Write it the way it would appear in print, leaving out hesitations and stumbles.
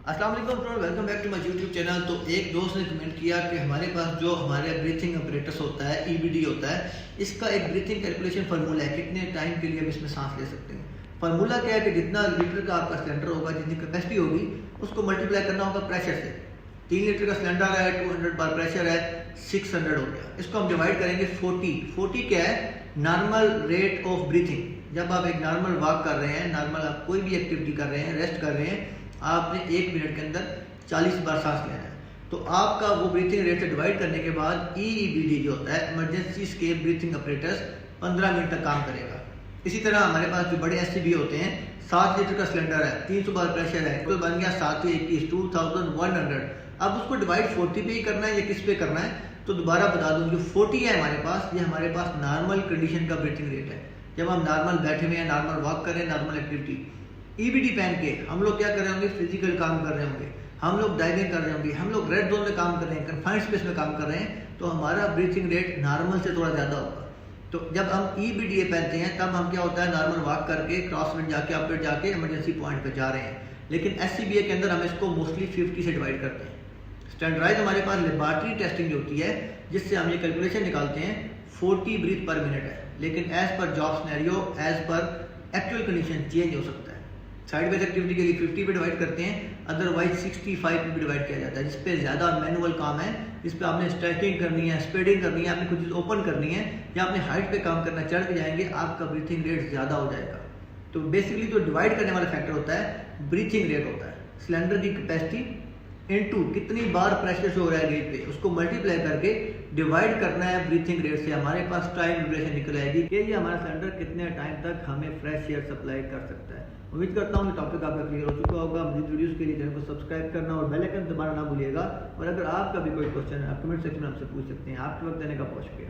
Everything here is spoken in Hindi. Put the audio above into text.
अस्सलाम वालेकुम friend, welcome back to my YouTube channel. तो एक दोस्त ने कमेंट किया कि हमारे पास जो हमारे ब्रीथिंग अपरेटस होता है, ईबीडी होता है, इसका एक ब्रीथिंग कैलकुलेशन फार्मूला है, कितने टाइम के लिए हम इसमें सांस ले सकते हैं। फार्मूला क्या है कि जितना लीटर का आपका सिलेंडर होगा, जितनी कैपेसिटी होगी, उसको मल्टीप्लाई करना होगा प्रेशर से। 3 लीटर का सिलेंडर है, 200 बार प्रेशर है, 600 हो गया। इसको हम डिवाइड करेंगे 40 क्या है, नॉर्मल रेट ऑफ ब्रीथिंग। जब आप एक नॉर्मल वॉक कर रहे हैं, नॉर्मल आप कोई भी एक्टिविटी कर रहे हैं, रेस्ट कर रहे हैं, आपने 1 मिनट के अंदर 40 बार सांस लेना है। तो आपका वो ब्रीथिंग रेट से डिवाइड करने के बाद ईईबीडी जो होता है, emergency scale breathing apparatus, 15 minute तक काम करेगा। इसी तरह हमारे पास जो बड़े एससीबी होते हैं, 7 लीटर का सिलेंडर है, 300 बार प्रेशर है, तो बन गया 7 21 2100। अब उसको डिवाइड 40 पे ही करना है या किस पे करना है, तो दोबारा बता दूं, जो 40 है हमारे पास, ये हमारे पास नॉर्मल कंडीशन का ब्रीथिंग रेट है। जब हम नॉर्मल बैठे हुए हैं, नॉर्मल वॉक करें, नॉर्मल एक्टिविटी। ईबीडी पहन के हम लोग क्या कर रहे होंगे, फिजिकल काम कर रहे होंगे, हम लोग डाइविंग कर रहे होंगे, हम लोग रेड जोन में काम कर रहे हैं, कन्फाइंड स्पेस में काम कर रहे हैं, तो हमारा ब्रीथिंग रेट नॉर्मल से थोड़ा ज़्यादा होगा। तो जब हम ईबीडी पहनते हैं, तब हम क्या होता है, नॉर्मल वॉक करके क्रॉस विंड जाके अपडेट जाके इमरजेंसी पॉइंट पे जा रहे हैं। लेकिन एससीबीए के अंदर हम इसको मोस्टली 50 से डिवाइड करते हैं। स्टैंडर्डाइज हमारे पास लेबॉर्ट्री टेस्टिंग जो होती है, जिससे हम ये कैलकुलेशन निकालते हैं, 40 ब्रीथ पर मिनट है। लेकिन as per job scenario, as per actual condition change हो सकता है। साइड बेस एक्टिविटी के लिए 50 पे डिवाइड करते हैं, अदरवाइज 65 पे भी डिवाइड किया जाता है, जिस पे ज़्यादा मैनुअल काम है, जिस पे आपने स्ट्रेचिंग करनी है, स्पीडिंग करनी है, आपने कुछ चीज़ ओपन करनी है, या आपने हाइट पे काम करना, चढ़ के जाएंगे, आपका ब्रीथिंग रेट ज़्यादा हो जाएगा। तो बेसिकली जो डिवाइड करने वाला फैक्टर होता है, ब्रीथिंग रेट होता है। सिलेंडर की कैपेसिटी इनटू कितनी बार प्रेशर शो हो रहा है गेज पे, उसको मल्टीप्लाई करके डिवाइड करना है ब्रीथिंग रेट से। हमारे पास टाइम ड्यूरेशन निकल आएगी कि ये हमारा सिलेंडर कितने टाइम तक हमें फ्रेश एयर सप्लाई कर सकता है। उम्मीद करता हूँ ये टॉपिक आपका क्लियर हो चुका होगा। मज़ीद वीडियोस के लिए चैनल को सब्सक्राइब करना और बेल आइकन दबाना ना भूलिएगा। और अगर आपका भी कोई क्वेश्चन है, आप कमेंट सेक्शन में हमसे पूछ सकते हैं। आपके वक्त देने का बहुत शुक्रिया।